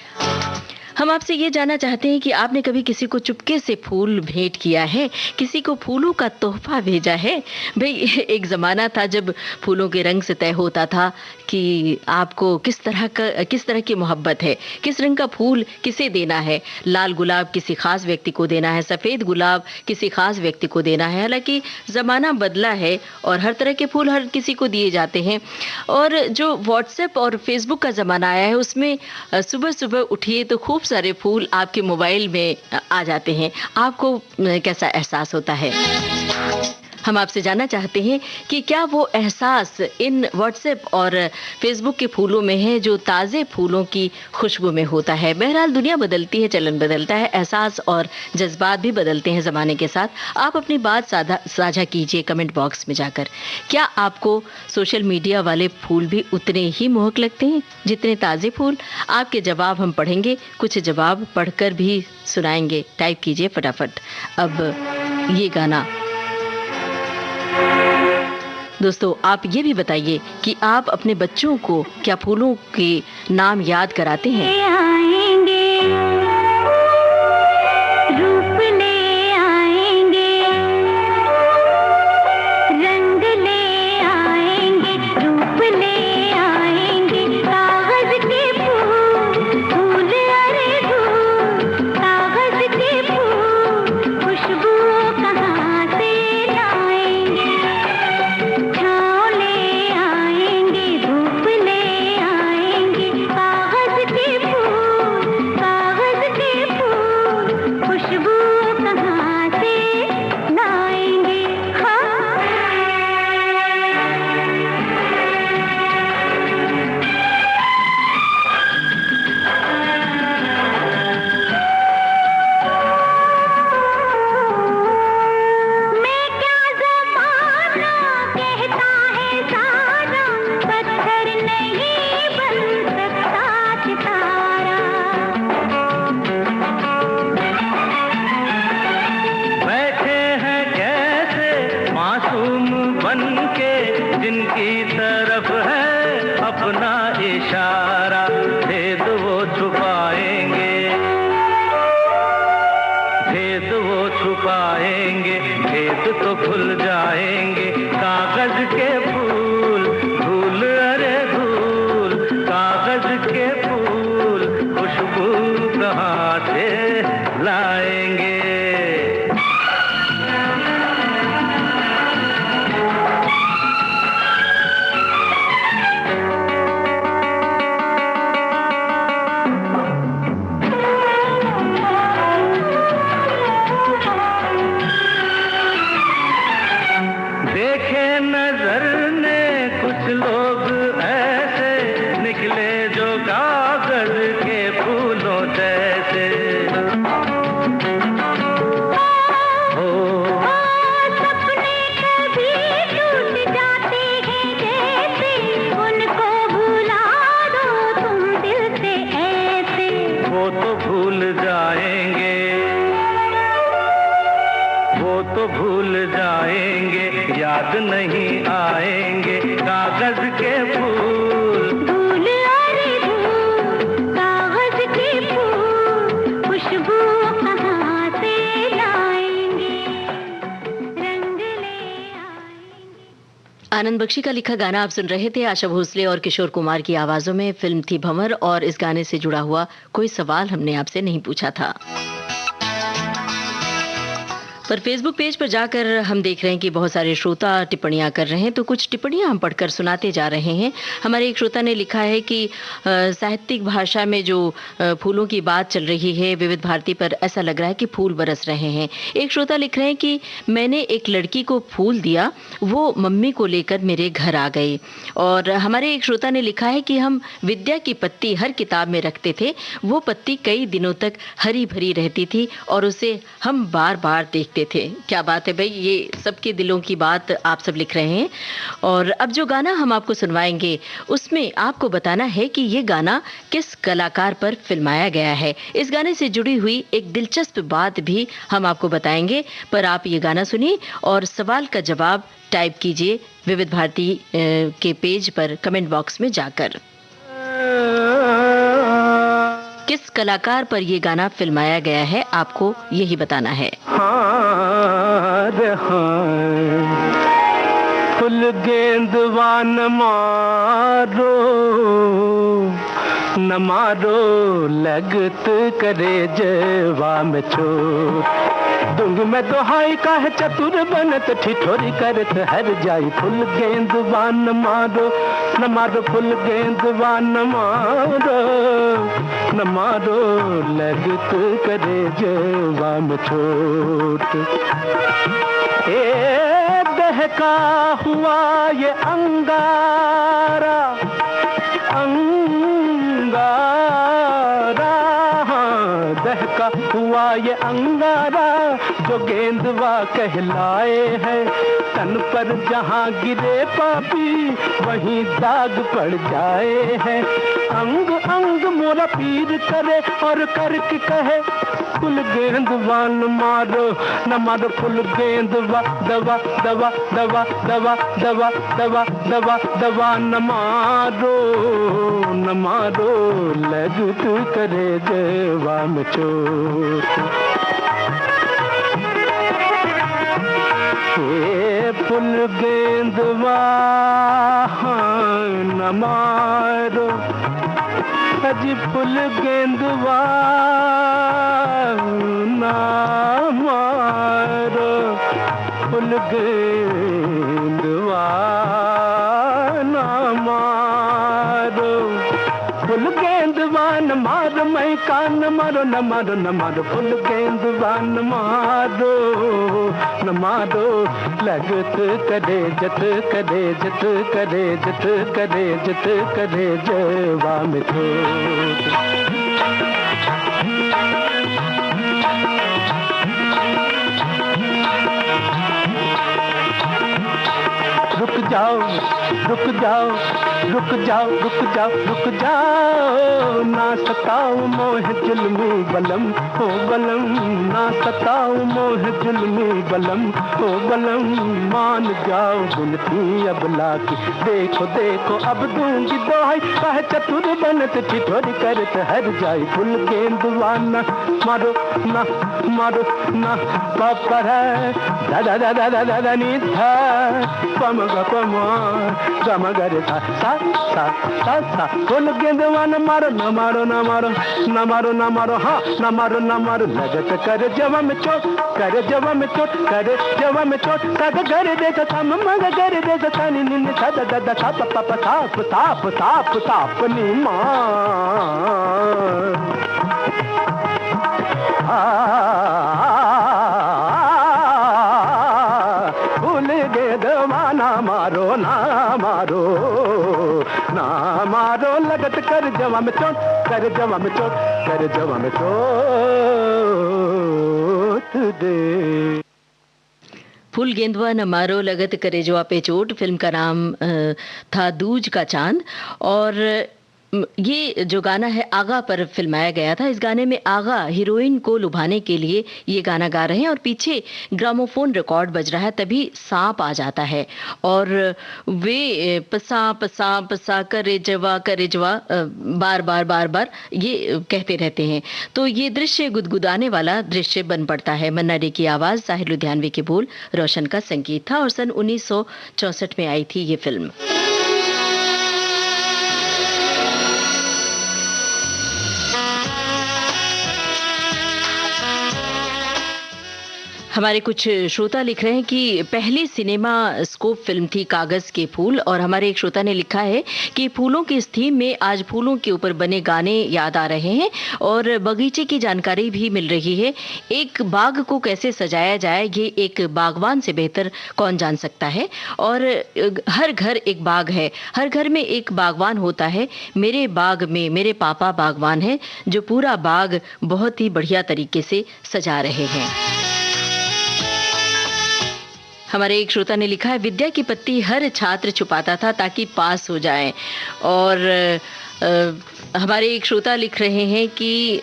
हम आपसे ये जानना चाहते हैं कि आपने कभी किसी को चुपके से फूल भेंट किया है, किसी को फूलों का तोहफा भेजा है? भाई, एक ज़माना था जब फूलों के रंग से तय होता था कि आपको किस तरह की मोहब्बत है, किस रंग का फूल किसे देना है। लाल गुलाब किसी खास व्यक्ति को देना है, सफ़ेद गुलाब किसी खास व्यक्ति को देना है। हालांकि ज़माना बदला है और हर तरह के फूल हर किसी को दिए जाते हैं। और जो व्हाट्सएप और फेसबुक का ज़माना आया है उसमें सुबह सुबह उठिए तो खूब सारे फूल आपके मोबाइल में आ जाते हैं। आपको कैसा एहसास होता है? हम आपसे जानना चाहते हैं कि क्या वो एहसास इन व्हाट्सएप और फेसबुक के फूलों में है जो ताज़े फूलों की खुशबू में होता है। बहरहाल दुनिया बदलती है, चलन बदलता है, एहसास और जज्बात भी बदलते हैं ज़माने के साथ। आप अपनी बात साझा कीजिए कमेंट बॉक्स में जाकर। क्या आपको सोशल मीडिया वाले फूल भी उतने ही मोहक लगते हैं जितने ताज़े फूल? आपके जवाब हम पढ़ेंगे, कुछ जवाब पढ़कर भी सुनाएंगे। टाइप कीजिए फटाफट। अब ये गाना दोस्तों, आप ये भी बताइए कि आप अपने बच्चों को क्या फूलों के नाम याद कराते हैं? फूल तो खुल जाएंगे कागज के फूल, धूल अरे धूल कागज के फूल, खुशबू कहाँ से लाएंगे। देखे नजर ने कुछ लोग ऐसे निकले जो कागज के फूलों जैसे। सपने कभी टूट जाते हैं जैसे, उनको भुला दो तुम दिल से ऐसे। वो तो भूल जाएंगे, वो तो भूल जाएंगे, याद नहीं आएंगे कागज के फूल, धूल अरे धूल कागज के फूल, खुशबू कहाँ से लाएंगे, रंग ले आएंगे। आनंद बख्शी का लिखा गाना आप सुन रहे थे। आशा भोसले और किशोर कुमार की आवाजों में फिल्म थी भंवर, और इस गाने से जुड़ा हुआ कोई सवाल हमने आपसे नहीं पूछा था। पर फेसबुक पेज पर जाकर हम देख रहे हैं कि बहुत सारे श्रोता टिप्पणियां कर रहे हैं, तो कुछ टिप्पणियां हम पढ़कर सुनाते जा रहे हैं। हमारे एक श्रोता ने लिखा है कि साहित्यिक भाषा में जो फूलों की बात चल रही है विविध भारती पर, ऐसा लग रहा है कि फूल बरस रहे हैं। एक श्रोता लिख रहे हैं कि मैंने एक लड़की को फूल दिया, वो मम्मी को लेकर मेरे घर आ गई। और हमारे एक श्रोता ने लिखा है कि हम विद्या की पत्ती हर किताब में रखते थे, वो पत्ती कई दिनों तक हरी भरी रहती थी और उसे हम बार बार देखते थे। क्या बात है भाई, ये सबके दिलों की बात आप सब लिख रहे हैं। और अब जो गाना हम आपको सुनवाएंगे उसमें आपको बताना है कि ये गाना किस कलाकार पर फिल्माया गया है। इस गाने से जुड़ी हुई एक दिलचस्प बात भी हम आपको बताएंगे, पर आप ये गाना सुनिए और सवाल का जवाब टाइप कीजिए विविध भारती के पेज पर कमेंट बॉक्स में जाकर। किस कलाकार पर ये गाना फिल्माया गया है, आपको यही बताना है। फुल गेंदवा न मारो, न मारो लगत करे जवा में चोट। दुंग में दोहाई का है चतुर बनत, ठिठोरी करत हर जाई। फुल गेंदवा न मारो, न मारो फुल गेंदवा न मारो, न मारो लगत करे जवा में चोट। ए दहका हुआ ये अंगारा, अंगारा दहका हुआ ये अंगारा, जो गेंदवा कहलाए है। तन पर जहाँ गिरे पापी वहीं दाग पड़ जाए है। अंग अंग मोरा पीर करे और करके कहे, फुल गेंदवा न मारो, न मारो फुल गेंदवा, दवा दवा दवा दवा दवा दवा दवा दवा न मारो, न मारो लगत करे जवा में चोट। फुल गेंदवा न मारो, अजी फुल गेंदवा न मारो, फुल गेंदवा न मारो, फुल गेंदवा न मारो, मैं कान मारो, न मारो न मारो फुल गेंदवा न मारो, न मारो लगत करे जत करे जत करे जत करे जत करे जवा में चोट। रुक जाओ रुक जाओ रुक जाओ रुक जाओ रुक जाओ, ना सताओ मोह जुल्मी बलम हो बलम, ना सताओ मोह जुल्मी बलम हो बलम, मान जाओ बिनती अबला की, देखो देखो अब दूंगी दोहाई, कह चतुर बनत ठिठोरी करत हर जाई, फुल गेंदवाना मारो ना मारो ना पापर है दादा दादा दादा दा नी था पम ग पम गम गर था सा सा सा सा, फुल गेंदवाना मारो ना मारो ना मारो ना मारो ना मारो, हाँ ना मारो ना मारो, लगत कर जवा में चोट, कर जवा में चोट, कर जवा में चोट, सद घर दे था मग घर दे था नी नी सा दा दा सा प प साप साप साप साप नी मां भूल गे दवाना मारो ना मारो ना मारो, लगत कर जवा में चोट, कर जवा में चोट, कर जवा में चोट दे। फूल गेंदवा न मारो लगत करेजवा पे चोट फिल्म का नाम था दूज का चांद। और ये जो गाना है आगा पर फिल्माया गया था। इस गाने में आगा हीरोइन को लुभाने के लिए ये गाना गा रहे हैं और पीछे ग्रामोफोन रिकॉर्ड बज रहा है, तभी सांप आ जाता है और वे पसा पसा पसा करे जवा बार बार बार बार ये कहते रहते हैं। तो ये दृश्य गुदगुदाने वाला दृश्य बन पड़ता है। मन्ना डे की आवाज़, साहिर लुधियानवी के बोल, रोशन का संगीत था और सन 1964 में आई थी ये फिल्म। हमारे कुछ श्रोता लिख रहे हैं कि पहली सिनेमा स्कोप फिल्म थी कागज के फूल, और हमारे एक श्रोता ने लिखा है कि फूलों की इस थीम में आज फूलों के ऊपर बने गाने याद आ रहे हैं और बगीचे की जानकारी भी मिल रही है। एक बाग को कैसे सजाया जाए ये एक बागवान से बेहतर कौन जान सकता है। और हर घर एक बाग है, हर घर में एक बागवान होता है। मेरे बाग में मेरे पापा बागवान हैं जो पूरा बाग बहुत ही बढ़िया तरीके से सजा रहे हैं। हमारे एक श्रोता ने लिखा है विद्या की पत्ती हर छात्र छुपाता था ताकि पास हो जाए। और हमारे एक श्रोता लिख रहे हैं कि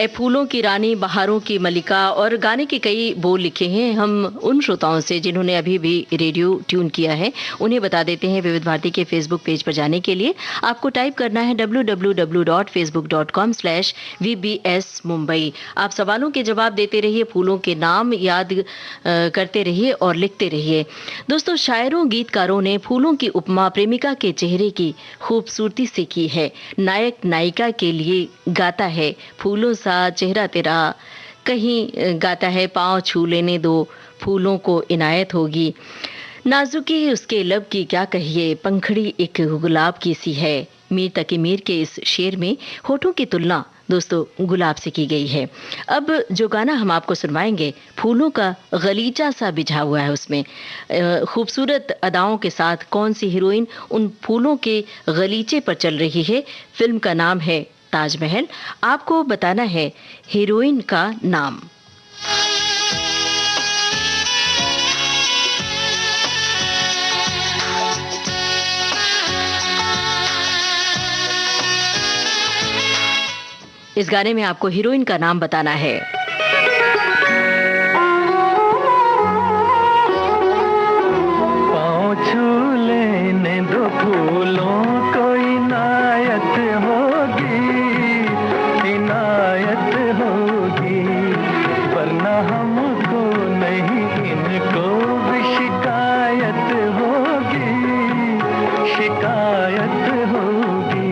ए फूलों की रानी बहारों की मलिका, और गाने के कई बोल लिखे हैं। हम उन श्रोताओं से जिन्होंने अभी भी रेडियो ट्यून किया है उन्हें बता देते हैं विविध भारती के फेसबुक पेज पर जाने के लिए आपको टाइप करना है www.facebook.com/VBS मुंबई। आप सवालों के जवाब देते रहिए, फूलों के नाम याद करते रहिए और लिखते रहिए। दोस्तों, शायरों गीतकारों ने फूलों की उपमा प्रेमिका के चेहरे की खूबसूरती से की है। नायक नायिका के लिए गाता है फूलों सा चेहरा तेरा, कहीं गाता है पाँव छू लेने दो फूलों को इनायत होगी। नाजुकी उसके लब की क्या कहिए, पंखड़ी एक गुलाब की सी है। मीर तकी मीर के इस शेर में होठों की तुलना दोस्तों गुलाब से की गई है। अब जो गाना हम आपको सुनवाएंगे फूलों का गलीचा सा बिछा हुआ है, उसमें खूबसूरत अदाओं के साथ कौन सी हीरोइन उन फूलों के गलीचे पर चल रही है। फिल्म का नाम है ताजमहल। आपको बताना है हीरोइन का नाम। इस गाने में आपको हीरोइन का नाम बताना है। पाँव छू लेने दो फूलों को इनायत होगी, इनायत होगी, वरना हमको नहीं इनको भी शिकायत होगी, शिकायत होगी।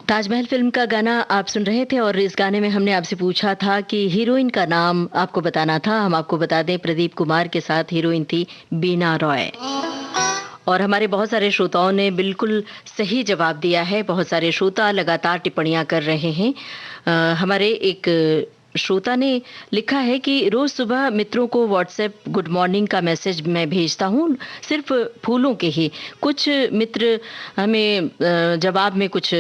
ताजमहल फिल्म का गाना आप सुन रहे थे और इस गाने में हमने आपसे पूछा था कि हीरोइन का नाम आपको बताना था। हम आपको बता दें, प्रदीप कुमार के साथ हीरोइन थी बीना रॉय। और हमारे बहुत सारे श्रोताओं ने बिल्कुल सही जवाब दिया है। बहुत सारे श्रोता लगातार टिप्पणियां कर रहे हैं। हमारे एक श्रोता ने लिखा है कि रोज सुबह मित्रों को व्हाट्सएप गुड मॉर्निंग का मैसेज मैं भेजता हूँ, सिर्फ फूलों के ही। कुछ मित्र हमें जवाब में कुछ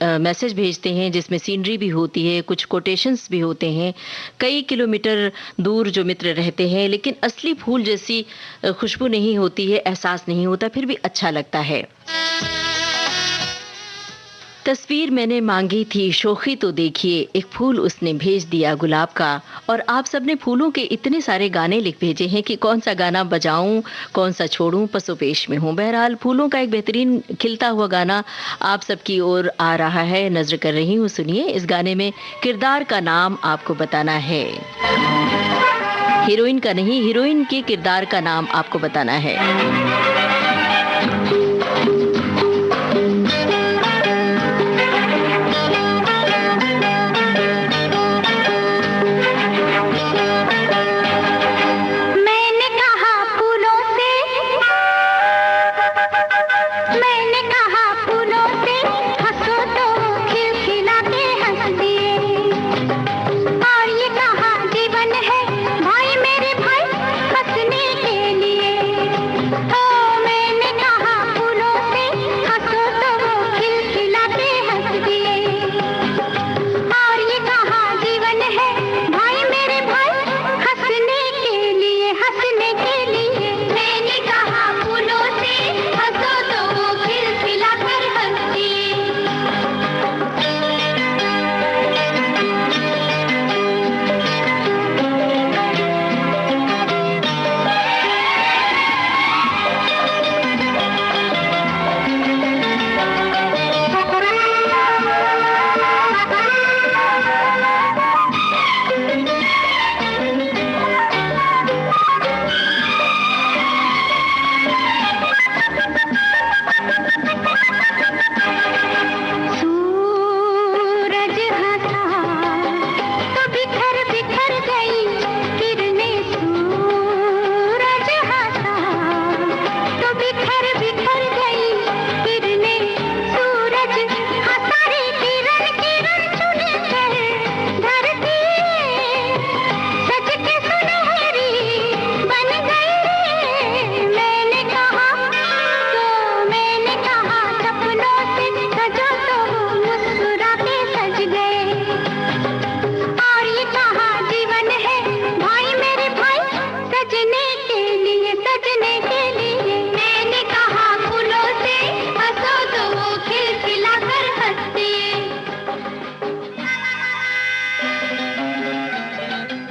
मैसेज भेजते हैं जिसमें सीनरी भी होती है, कुछ कोटेशंस भी होते हैं। कई किलोमीटर दूर जो मित्र रहते हैं, लेकिन असली फूल जैसी खुशबू नहीं होती है, एहसास नहीं होता, फिर भी अच्छा लगता है। तस्वीर मैंने मांगी थी, शोखी तो देखिए, एक फूल उसने भेज दिया गुलाब का। और आप सबने फूलों के इतने सारे गाने लिख भेजे हैं कि कौन सा गाना बजाऊं, कौन सा छोड़ूं, पसोपेश में हूं। बहरहाल फूलों का एक बेहतरीन खिलता हुआ गाना आप सबकी ओर आ रहा है, नजर कर रही हूं। सुनिए, इस गाने में किरदार का नाम आपको बताना है। हीरोइन का नहीं, हीरोइन के किरदार का नाम आपको बताना है।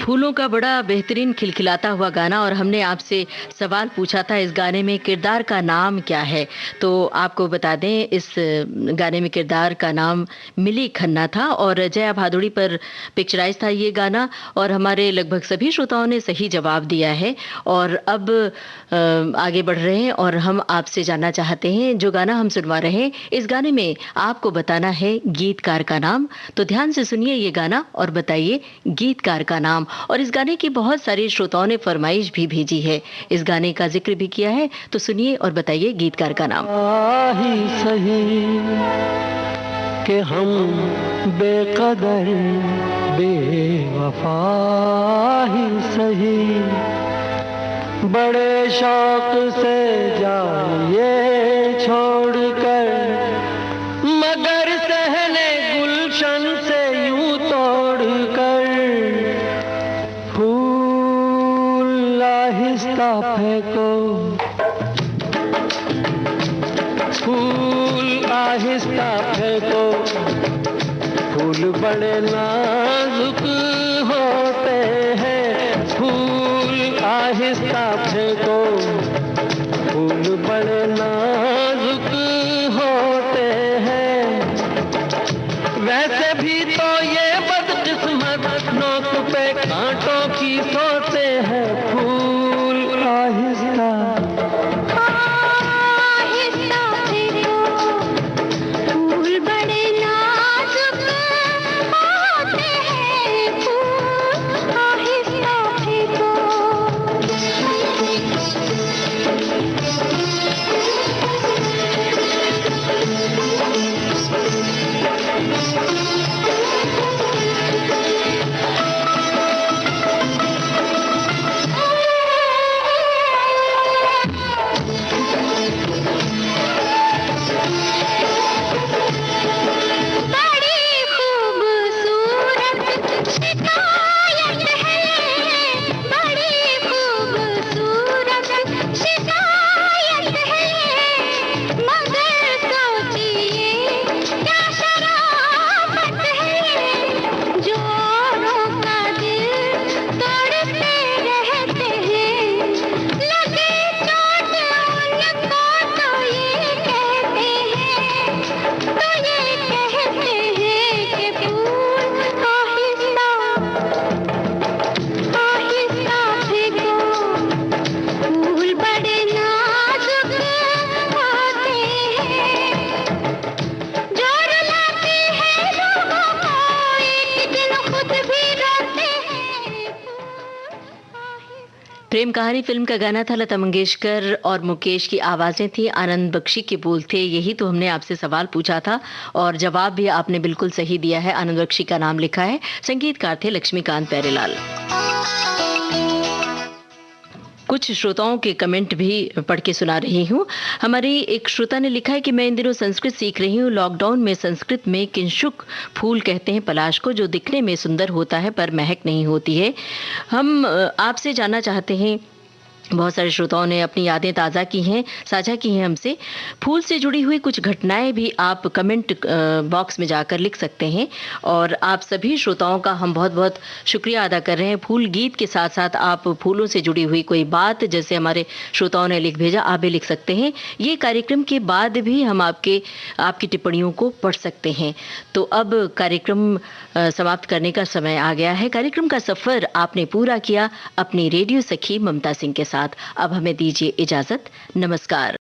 फूलों का बड़ा बेहतरीन खिलखिलाता हुआ गाना। और हमने आपसे सवाल पूछा था, इस गाने में किरदार का नाम क्या है। तो आपको बता दें, इस गाने में किरदार का नाम मिली खन्ना था और जया भादुड़ी पर पिक्चराइज था ये गाना। और हमारे लगभग सभी श्रोताओं ने सही जवाब दिया है। और अब आगे बढ़ रहे हैं और हम आपसे जानना चाहते हैं, जो गाना हम सुनवा रहे हैं, इस गाने में आपको बताना है गीतकार का नाम। तो ध्यान से सुनिए ये गाना और बताइए गीतकार का नाम। और इस गाने की बहुत सारे श्रोताओं ने फरमाइश भी भेजी है, इस गाने का जिक्र भी किया है। तो सुनिए और बताइए गीतकार का नाम। ही सही कि हम बेकदर बेवफा ही सही, बड़े शौक से जाइए छोड़कर, मगर सहने गुलशन से यूं तोड़कर, फूल आहिस्ता फेंको, फूल आहिस्ता फेंको, फूल बड़े नाजुक होते हैं, फूल आहिस्ता फेंको, फूल बड़े नाजुक होते हैं। वैसे भी तो ये बदकिस्मत नोक पे कांटों की सोते हैं, फूल आहिस्ता आहिस्ता फेंको, फूल बड़े नाजुक प्रेम कहानी फिल्म का गाना था, लता मंगेशकर और मुकेश की आवाजें थी, आनंद बख्शी के बोल थे। यही तो हमने आपसे सवाल पूछा था और जवाब भी आपने बिल्कुल सही दिया है। आनंद बख्शी का नाम लिखा है, संगीतकार थे लक्ष्मीकांत प्यारेलाल। कुछ श्रोताओं के कमेंट भी पढ़ के सुना रही हूँ। हमारी एक श्रोता ने लिखा है कि मैं इन दिनों संस्कृत सीख रही हूँ। लॉकडाउन में संस्कृत में किंशुक फूल कहते हैं पलाश को, जो दिखने में सुंदर होता है पर महक नहीं होती है। हम आपसे जानना चाहते हैं, बहुत सारे श्रोताओं ने अपनी यादें ताज़ा की हैं, साझा की हैं हमसे। फूल से जुड़ी हुई कुछ घटनाएं भी आप कमेंट बॉक्स में जाकर लिख सकते हैं और आप सभी श्रोताओं का हम बहुत बहुत शुक्रिया अदा कर रहे हैं। फूल गीत के साथ साथ आप फूलों से जुड़ी हुई कोई बात, जैसे हमारे श्रोताओं ने लिख भेजा, आप भी लिख सकते हैं। ये कार्यक्रम के बाद भी हम आपकी टिप्पणियों को पढ़ सकते हैं। तो अब कार्यक्रम समाप्त करने का समय आ गया है। कार्यक्रम का सफ़र आपने पूरा किया अपनी रेडियो सखी ममता सिंह के साथ। अब हमें दीजिए इजाजत। नमस्कार।